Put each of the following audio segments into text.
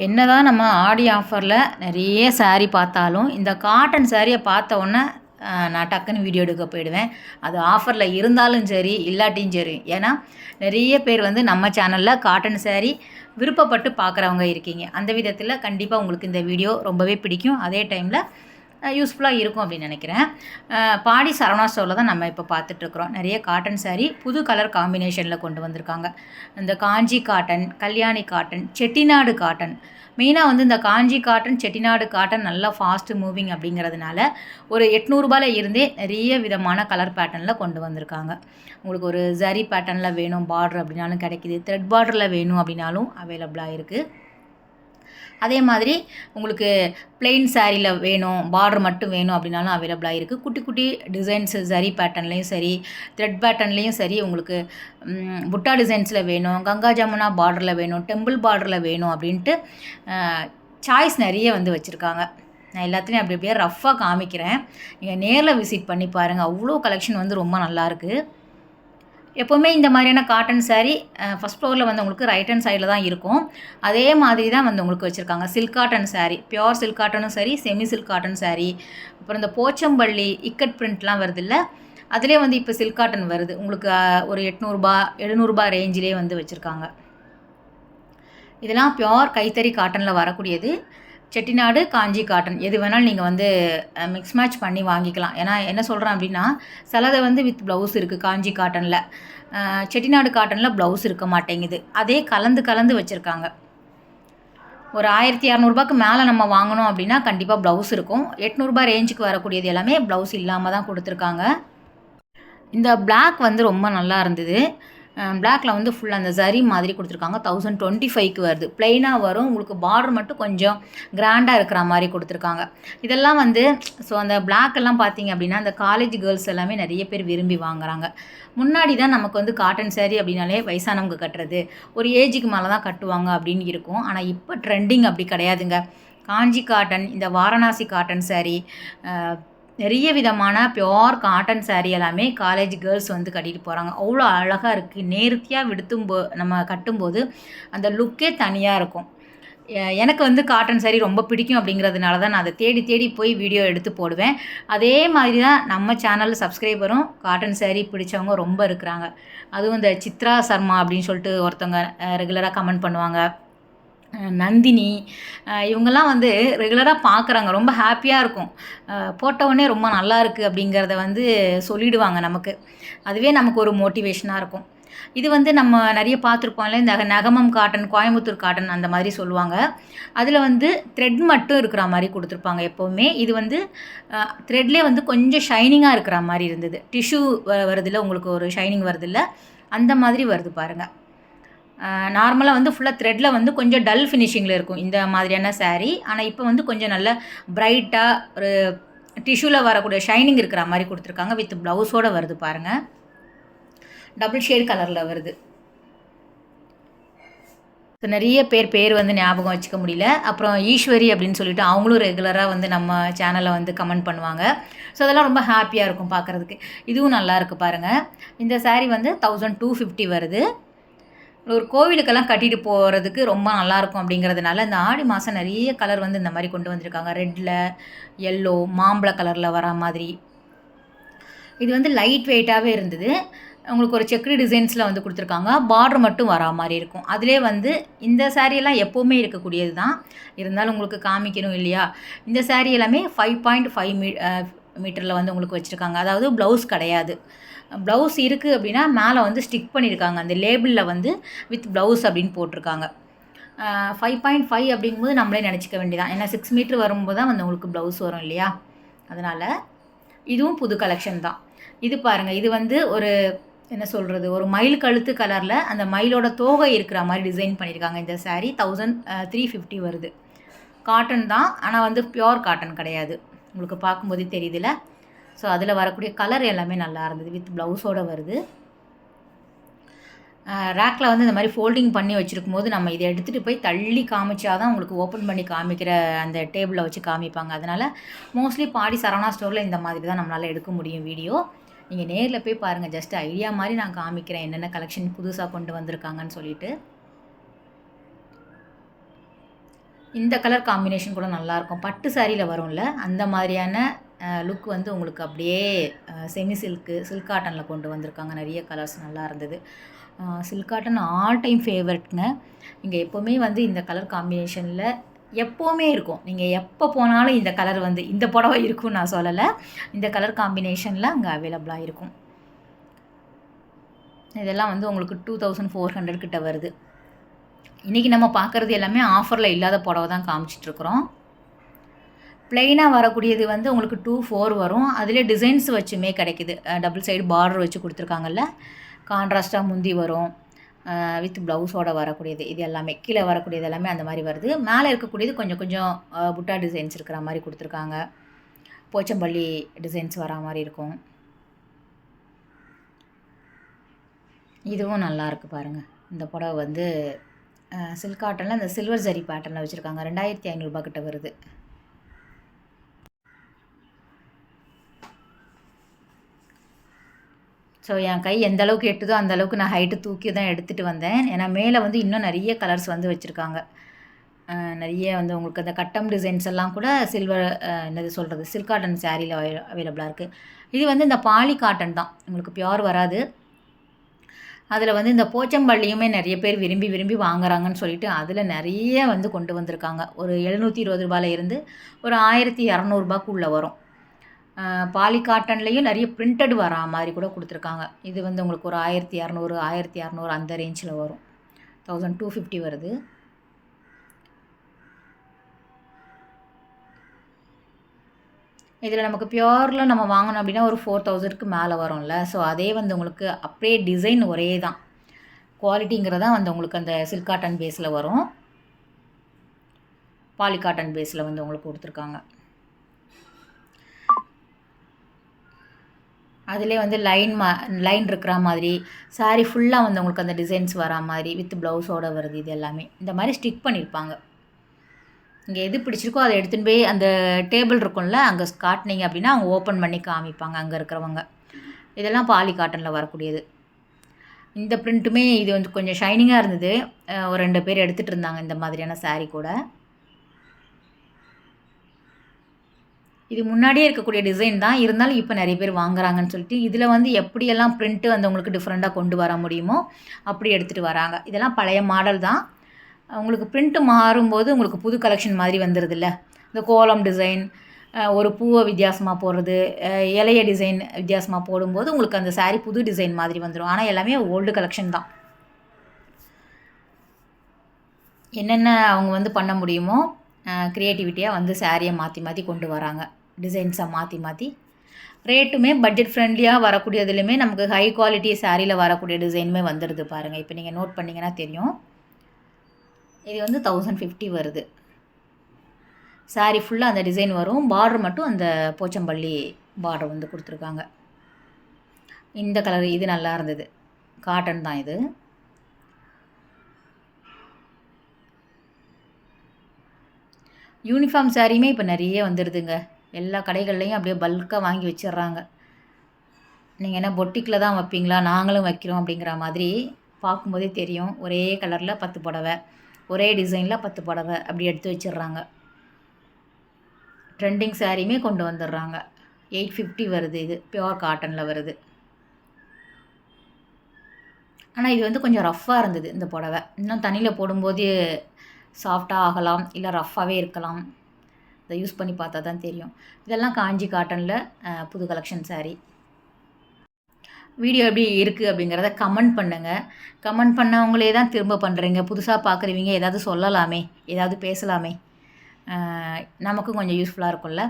என்னதான் நம்ம ஆடி ஆஃபரில் நிறைய saree பார்த்தாலும் இந்த காட்டன் சாரியை பார்த்த உடனே நான் டக்குன்னு வீடியோ எடுக்க போயிடுவேன். அது ஆஃபரில் இருந்தாலும் சரி இல்லாட்டியும் சரி. ஏன்னா நிறைய பேர் வந்து நம்ம சேனலில் காட்டன் saree விருப்பப்பட்டு பார்க்குறவங்க இருக்கீங்க. அந்த விதத்தில் கண்டிப்பாக உங்களுக்கு இந்த வீடியோ ரொம்பவே பிடிக்கும். அதே டைமில் யூஸ்ஃபுல்லாக இருக்கும் அப்படின்னு நினைக்கிறேன். பாடி சரவணா ஸ்டோரில் தான் நம்ம இப்போ பார்த்துட்ருக்குறோம். நிறைய காட்டன் saree புது கலர் காம்பினேஷனில் கொண்டு வந்திருக்காங்க. இந்த Kanchi cotton, Kalyani cotton, Chettinad cotton. மெயினாக வந்து இந்த காஞ்சி காட்டன், செட்டிநாடு காட்டன் நல்லா ஃபாஸ்ட்டு மூவிங் அப்படிங்கிறதுனால ஒரு ரூ. 800 இருந்தே நிறைய விதமான கலர் பேட்டர்னில் கொண்டு வந்திருக்காங்க. உங்களுக்கு ஒரு ஜரி பேட்டர்னில் வேணும் பார்டர் அப்படின்னாலும் கிடைக்கிது. த்ரெட் பார்டரில் வேணும் அப்படின்னாலும் அவைலபிளாக இருக்குது. அதே மாதிரி உங்களுக்கு பிளெயின் சாரியில் வேணும் பார்டர் மட்டும் வேணும் அப்படின்னாலும் அவைலபிளாக இருக்குது. குட்டி குட்டி டிசைன்ஸு ஜரி பேட்டர்ன்லேயும் சரி த்ரெட் பேட்டர்ன்லேயும் சரி உங்களுக்கு புட்டா டிசைன்ஸில் வேணும், கங்கா ஜமுனா பார்டரில் வேணும், டெம்பிள் பார்டரில் வேணும் அப்படின்ட்டு சாய்ஸ் நிறைய வந்து வச்சுருக்காங்க. நான் எல்லாத்துலேயும் அப்படி அப்படியே ரஃப்பாக காமிக்கிறேன். நீங்கள் நேரில் விசிட் பண்ணி பாருங்கள். அவ்வளோ கலெக்ஷன் வந்து ரொம்ப நல்லாயிருக்கு. எப்போவுமே இந்த மாதிரியான காட்டன் saree ஃபஸ்ட் ஃப்ளோரில் வந்து உங்களுக்கு ரைட் ஹேண்ட் சைடில் தான் இருக்கும். அதே மாதிரி தான் வந்து உங்களுக்கு வச்சுருக்காங்க. Silk cotton saree, pure silk காட்டனும் சரி, செமி சில்க் காட்டன் saree, அப்புறம் இந்த போச்சம்பள்ளி இக்கட் பிரிண்ட்லாம் வருது இல்லை, அதிலே வந்து இப்போ சில்க் காட்டன் வருது. உங்களுக்கு ஒரு ரூ. 700 ரேஞ்சிலே வந்து வச்சுருக்காங்க. இதெல்லாம் பியோர் கைத்தறி காட்டனில் வரக்கூடியது. செட்டிநாடு, காஞ்சி காட்டன் எது வேணாலும் நீங்கள் வந்து மிக்ஸ் மேட்ச் பண்ணி வாங்கிக்கலாம். ஏன்னா என்ன சொல்கிறேன் அப்படின்னா, சிலதை வந்து வித் ப்ளவுஸ் இருக்குது காஞ்சி காட்டனில், செட்டிநாடு காட்டனில் ப்ளவுஸ் இருக்க மாட்டேங்குது. அதே கலந்து வச்சுருக்காங்க. ஒரு 1200 மேலே நம்ம வாங்கணும் அப்படின்னா கண்டிப்பாக ப்ளவுஸ் இருக்கும். ரூ. 800 ரேஞ்சுக்கு வரக்கூடியது எல்லாமே ப்ளவுஸ் இல்லாமல் தான் கொடுத்துருக்காங்க. இந்த பிளாக் வந்து ரொம்ப நல்லா இருந்தது. பிளாக்கில் வந்து ஃபுல்லாக அந்த ஜரி மாதிரி கொடுத்துருக்காங்க. 1025க்கு வருது. ப்ளைனாக வரும். உங்களுக்கு பார்டர் மட்டும் கொஞ்சம் கிராண்டாக இருக்கிற மாதிரி கொடுத்துருக்காங்க. இதெல்லாம் வந்து ஸோ அந்த பிளாக்கெல்லாம் பார்த்தீங்க அப்படின்னா அந்த காலேஜ் கேர்ள்ஸ் எல்லாமே நிறைய பேர் விரும்பி வாங்குறாங்க. முன்னாடி தான் நமக்கு வந்து காட்டன் saree அப்படின்னாலே வயசானவங்க கட்டுறது, ஒரு ஏஜுக்கு மேலே தான் கட்டுவாங்க அப்படின்னு இருக்கும். ஆனால் இப்போ ட்ரெண்டிங் அப்படி கிடையாதுங்க. காஞ்சி காட்டன், இந்த வாரணாசி காட்டன் saree, நிறைய விதமான பியோர் காட்டன் saree எல்லாமே காலேஜ் கேர்ள்ஸ் வந்து கட்டிட்டு போகிறாங்க. அவ்வளோ அழகாக இருக்குது. நேர்த்தியாக நம்ம கட்டும்போது அந்த லுக்கே தனியாக இருக்கும். எனக்கு வந்து காட்டன் saree ரொம்ப பிடிக்கும் அப்படிங்கிறதுனால தான் நான் அதை தேடி போய் வீடியோ எடுத்து போடுவேன். அதே மாதிரி தான் நம்ம சேனலில் சப்ஸ்கிரைபரும் காட்டன் saree பிடிச்சவங்க ரொம்ப இருக்கிறாங்க. அதுவும் இந்த சித்ரா சர்மா அப்படின்னு சொல்லிட்டு ஒருத்தவங்க ரெகுலராக கமெண்ட் பண்ணுவாங்க. நந்தினி, இவங்கெல்லாம் வந்து ரெகுலராக பார்க்குறாங்க. ரொம்ப ஹாப்பியாக இருக்கும். போட்டவுடனே ரொம்ப நல்லா இருக்குது அப்படிங்கிறத வந்து சொல்லிடுவாங்க நமக்கு. அதுவே நமக்கு ஒரு மோட்டிவேஷனாக இருக்கும். இது வந்து நம்ம நிறைய பார்த்துருப்போம்ல, இந்த நகமம் காட்டன், கோயம்புத்தூர் காட்டன் அந்த மாதிரி சொல்லுவாங்க. அதில் வந்து த்ரெட் மட்டும் இருக்கிற மாதிரி கொடுத்துருப்பாங்க எப்போவுமே. இது வந்து த்ரெட்லேயே வந்து கொஞ்சம் ஷைனிங்காக இருக்கிற மாதிரி இருந்தது. டிஷ்யூ வருதில்ல, உங்களுக்கு ஒரு ஷைனிங் வருதில்ல, அந்த மாதிரி வருது பாருங்கள். நார்மலாக வந்து ஃபுல்லாக த்ரெட்டில் வந்து கொஞ்சம் டல் ஃபினிஷிங்கில் இருக்கும் இந்த மாதிரியான saree. ஆனால் இப்போ வந்து கொஞ்சம் நல்ல பிரைட்டாக ஒரு டிஷ்யூவில் வரக்கூடிய ஷைனிங் இருக்கிற மாதிரி கொடுத்துருக்காங்க. வித் ப்ளவுஸோடு வருது பாருங்கள். டபுள் ஷேட் கலரில் வருது. ஸோ நிறைய பேர் வந்து ஞாபகம் வச்சுக்க முடியல. அப்புறம் ஈஸ்வரி அப்படின்னு சொல்லிட்டு அவங்களும் ரெகுலராக வந்து நம்ம சேனலை வந்து கமெண்ட் பண்ணுவாங்க. ஸோ அதெல்லாம் ரொம்ப ஹாப்பியாக இருக்கும் பார்க்குறதுக்கு. இதுவும் நல்லா இருக்குது பாருங்கள். இந்த saree வந்து 1250 வருது. ஒரு கோவிலுக்கெல்லாம் கட்டிட்டு போகிறதுக்கு ரொம்ப நல்லாயிருக்கும் அப்படிங்கிறதுனால இந்த ஆடி மாதம் நிறைய கலர் வந்து இந்த மாதிரி கொண்டு வந்திருக்காங்க. ரெட்டில், எல்லோ, மாம்பழ கலரில் வர மாதிரி. இது வந்து லைட் வெயிட்டாகவே இருந்தது. உங்களுக்கு ஒரு செக்குடு டிசைன்ஸில் வந்து கொடுத்துருக்காங்க. பார்டர் மட்டும் வரா மாதிரி இருக்கும். அதிலே வந்து இந்த சாரியெல்லாம் எப்போவுமே இருக்கக்கூடியது தான், இருந்தாலும் உங்களுக்கு காமிக்கணும் இல்லையா. இந்த saree எல்லாமே 5.5 மீட்டரில் வந்து உங்களுக்கு வச்சுருக்காங்க. அதாவது ப்ளவுஸ் கிடையாது. ப்ளவுஸ் இருக்குது அப்படின்னா மேலே வந்து ஸ்டிக் பண்ணியிருக்காங்க. அந்த லேபிளில் வந்து வித் ப்ளவுஸ் அப்படின்னு போட்டிருக்காங்க. 5.5 அப்படிங்கும்போது நம்மளே நினச்சிக்க வேண்டியதான். ஏன்னா 6 மீட்டர் வரும்போது தான் வந்து உங்களுக்கு ப்ளவுஸ் வரும் இல்லையா. அதனால் இதுவும் புது கலெக்ஷன் தான். இது பாருங்கள். இது வந்து ஒரு என்ன சொல்கிறது, ஒரு மயில் கழுத்து கலரில் அந்த மயிலோட தோகை இருக்கிற மாதிரி டிசைன் பண்ணியிருக்காங்க. இந்த saree 1350 வருது. காட்டன் தான், ஆனால் வந்து பியோர் காட்டன் கிடையாது. உங்களுக்கு பார்க்கும்போதே தெரியுதுல்ல. ஸோ அதில் வரக்கூடிய கலர் எல்லாமே நல்லா இருந்தது. வித் ப்ளவுஸோடு வருது. ரேக்கில் வந்து இந்த மாதிரி ஃபோல்டிங் பண்ணி வச்சுருக்கும் போது நம்ம இதை எடுத்துகிட்டு போய் தள்ளி காமிச்சா தான் உங்களுக்கு ஓப்பன் பண்ணி காமிக்கிற அந்த டேபிளில் வச்சு காமிப்பாங்க. அதனால் மோஸ்ட்லி பாடி சரவணா ஸ்டோரில் இந்த மாதிரி தான் நம்மளால் எடுக்க முடியும் வீடியோ. நீங்கள் நேரில் போய் பாருங்கள். ஜஸ்ட் ஐடியா மாதிரி நான் காமிக்கிறேன் என்னென்ன கலெக்ஷன் புதுசாக கொண்டு வந்திருக்காங்கன்னு சொல்லிட்டு. இந்த கலர் காம்பினேஷன் கூட நல்லாயிருக்கும். பட்டு சாரியில் வரும்ல அந்த மாதிரியான லுக் வந்து உங்களுக்கு அப்படியே செமி சில்க் காட்டனில் கொண்டு வந்திருக்காங்க. நிறைய கலர்ஸ் நல்லா இருந்தது. சில்க் காட்டன் ஆல் டைம் ஃபேவரட்ங்க. இங்கே எப்போவுமே வந்து இந்த கலர் காம்பினேஷனில் எப்போவுமே இருக்கும். நீங்கள் எப்போ போனாலும் இந்த கலர் வந்து இந்த புடவை இருக்கும்னு நான் சொல்லலை. இந்த கலர் காம்பினேஷனில் அங்கே அவைலபிளாக இருக்கும். இதெல்லாம் வந்து உங்களுக்கு 2400 கிட்ட வருது. இன்றைக்கி நம்ம பார்க்குறது எல்லாமே ஆஃபரில் இல்லாத புடவை தான் காமிச்சிட்ருக்குறோம். ப்ளெயினாக வரக்கூடியது வந்து உங்களுக்கு 2400 வரும். அதிலே டிசைன்ஸ் வச்சுமே கிடைக்குது. டபுள் சைடு பார்டர் வச்சு கொடுத்துருக்காங்கல்ல, கான்ட்ராஸ்ட்டாக முந்தி வரும், வித் ப்ளவுஸோடு வரக்கூடியது. இது எல்லாமே கீழே வரக்கூடியது எல்லாமே அந்த மாதிரி வருது. மேலே இருக்கக்கூடியது கொஞ்சம் கொஞ்சம் புட்டா டிசைன்ஸ் இருக்கிற மாதிரி கொடுத்துருக்காங்க. போச்சம்பள்ளி டிசைன்ஸ் வரா மாதிரி இருக்கும். இதுவும் நல்லாயிருக்கு பாருங்கள். இந்த புடவை வந்து சில்க் காட்டனில் அந்த சில்வர் ஜரி பேட்டர்னில் வச்சுருக்காங்க. 2500 கிட்ட வருது. ஸோ என் கை எந்த அளவுக்கு எட்டுதோ அந்த அளவுக்கு நான் ஹைட்டு தூக்கி தான் எடுத்துகிட்டு வந்தேன். ஏன்னா மேலே வந்து இன்னும் நிறைய கலர்ஸ் வந்து வச்சுருக்காங்க. நிறைய வந்து உங்களுக்கு அந்த கட்டம் டிசைன்ஸ் எல்லாம் கூட சில்வர் என்னது சொல்கிறது சில்க் காட்டன் சாரியில் அவைலபிளாக இருக்குது. இது வந்து இந்த பாலி காட்டன் தான், உங்களுக்கு பியோர் வராது. அதில் வந்து இந்த போச்சம்பள்ளியுமே நிறைய பேர் விரும்பி விரும்பி வாங்குறாங்கன்னு சொல்லிட்டு அதில் நிறைய வந்து கொண்டு வந்திருக்காங்க. ஒரு 720 இருந்து ஒரு 1200 வரும். பாலி காட்டன்லேயும் நிறைய பிரிண்டட் வரா மாதிரி கூட கொடுத்துருக்காங்க. இது வந்து உங்களுக்கு ஒரு 1200 1600 அந்த ரேஞ்சில் வரும். 1250 வருது. இதில் நமக்கு பியோரில் நம்ம வாங்கணும் அப்படின்னா ஒரு 4000க்கு மேலே வரும்ல. ஸோ அதே வந்து உங்களுக்கு அப்படியே டிசைன் ஒரே தான், குவாலிட்டிங்கிறதான் வந்து உங்களுக்கு அந்த சில்க் காட்டன் பேஸில் வரும். பாலி காட்டன் பேஸில் வந்து உங்களுக்கு கொடுத்துருக்காங்க. அதிலே வந்து லைன் இருக்கிற மாதிரி சாரீ ஃபுல்லாக வந்து உங்களுக்கு அந்த டிசைன்ஸ் வரா மாதிரி வித் ப்ளவுஸோடு வருது. இது எல்லாமே இந்த மாதிரி ஸ்டிக் பண்ணியிருப்பாங்க. இங்கே எது பிடிச்சிருக்கோ அதை எடுத்துன்னு போய் அந்த டேபிள் இருக்கும்ல அங்கே காட்டினீங்க அப்படின்னா அவங்க ஓப்பன் பண்ணி காமிப்பாங்க அங்கே இருக்கிறவங்க. இதெல்லாம் பாலி காட்டனில் வரக்கூடியது. இந்த பிரிண்ட்டுமே இது வந்து கொஞ்சம் ஷைனிங்காக இருந்தது. ஒரு 2 பேர் எடுத்துகிட்டு இருந்தாங்க இந்த மாதிரியான சாரீ கூட. இது முன்னாடியே இருக்கக்கூடிய டிசைன் தான், இருந்தாலும் இப்போ நிறைய பேர் வாங்குறாங்கன்னு சொல்லிட்டு இதில் வந்து எப்படியெல்லாம் பிரிண்ட்டு வந்து உங்களுக்கு டிஃப்ரெண்ட்டாக கொண்டு வர முடியுமோ அப்படி எடுத்துகிட்டு வராங்க. இதெல்லாம் பழைய மாடல் தான். உங்களுக்கு பிரிண்ட்டு மாறும்போது உங்களுக்கு புது கலெக்ஷன் மாதிரி வந்துடுதுல்ல. இந்த கோலம் டிசைன், ஒரு பூவை வித்தியாசமாக போடுறது, இலைய டிசைன் வித்தியாசமாக போடும்போது உங்களுக்கு அந்த சாரீ புது டிசைன் மாதிரி வந்துடும். ஆனால் எல்லாமே ஓல்டு கலெக்ஷன் தான். என்னென்ன அவங்க வந்து பண்ண முடியுமோ க்ரியேட்டிவிட்டியாக வந்து சாரியை மாற்றி மாற்றி கொண்டு வராங்க, டிசைன்ஸை மாற்றி மாற்றி. ரேட்டுமே பட்ஜெட் ஃப்ரெண்ட்லியாக வரக்கூடியதுலையுமே நமக்கு ஹை குவாலிட்டி சாரியில் வரக்கூடிய டிசைனுமே வந்துடுது பாருங்கள். இப்போ நீங்கள் நோட் பண்ணிங்கன்னா தெரியும். இது வந்து 1050 வருது. சாரீ ஃபுல்லாக அந்த டிசைன் வரும். பார்டர் மட்டும் அந்த போச்சம்பள்ளி பார்டர் வந்து கொடுத்துருக்காங்க. இந்த கலர் இது நல்லா இருந்தது. காட்டன் தான் இது. யூனிஃபார்ம் சாரியுமே இப்போ நிறைய வந்துடுதுங்க. எல்லா கடைகள்லையும் அப்படியே பல்காக வாங்கி வச்சிடுறாங்க. நீங்கள் என்ன பொட்டிக்கில் தான் வைப்பீங்களா, நாங்களும் வைக்கிறோம் அப்படிங்கிற மாதிரி பார்க்கும்போதே தெரியும். ஒரே கலரில் 10 புடவை, ஒரே டிசைனில் 10 புடவை அப்படி எடுத்து வச்சிடுறாங்க. ட்ரெண்டிங் சாரியுமே கொண்டு வந்துடுறாங்க. 850 வருது. இது பியோர் காட்டனில் வருது. ஆனால் இது வந்து கொஞ்சம் ரஃப்பாக இருந்தது இந்த புடவை. இன்னும் தண்ணியில் போடும்போது சாஃப்டாக ஆகலாம், இல்லை ரஃப்பாகவே இருக்கலாம். இதை யூஸ் பண்ணி பார்த்தா தான் தெரியும். இதெல்லாம் காஞ்சி காட்டனில் புது கலெக்ஷன் சாரீ. வீடியோ எப்படி இருக்குது அப்படிங்கிறத கமெண்ட் பண்ணுங்கள். கமெண்ட் பண்ணவங்களே தான் திரும்ப பண்ணுறீங்க. புதுசாக பார்க்குறவங்க ஏதாவது சொல்லலாமே, ஏதாவது பேசலாமே, நமக்கும் கொஞ்சம் யூஸ்ஃபுல்லாக இருக்கும்ல.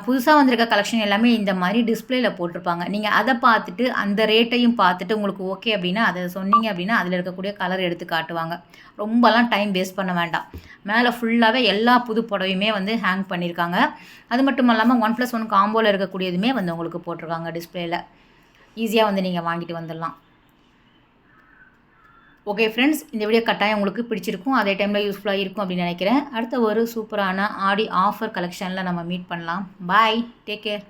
புதுசாக வந்திருக்க கலெக்ஷன் எல்லாமே இந்த மாதிரி டிஸ்பிளேயில் போட்டிருப்பாங்க. நீங்கள் அதை பார்த்துட்டு அந்த ரேட்டையும் பார்த்துட்டு உங்களுக்கு ஓகே அப்படின்னா அதை சொன்னீங்க அப்படின்னா அதில் இருக்கக்கூடிய கலர் எடுத்து காட்டுவாங்க. ரொம்பலாம் டைம் வேஸ்ட் பண்ண வேண்டாம். மேலே ஃபுல்லாகவே எல்லா புது புடவையுமே வந்து ஹேங் பண்ணியிருக்காங்க. அது மட்டும் இல்லாமல் 1+1 காம்போவில் இருக்கக்கூடியதுமே வந்து உங்களுக்கு போட்டிருக்காங்க டிஸ்பிளேயில். ஈஸியாக வந்து நீங்கள் வாங்கிட்டு வந்துடலாம். ஓகே ஃப்ரெண்ட்ஸ், இந்த வீடியோ கட்டாயம் உங்களுக்கு பிடிச்சிருக்கும், அதே டைமில் யூஸ்ஃபுல்லாக இருக்கும் அப்படின்னு நினைக்கிறேன். அடுத்த ஒரு சூப்பரான ஆடி ஆஃபர் கலெக்ஷனில் நம்ம மீட் பண்ணலாம். பாய், டேக் கேர்.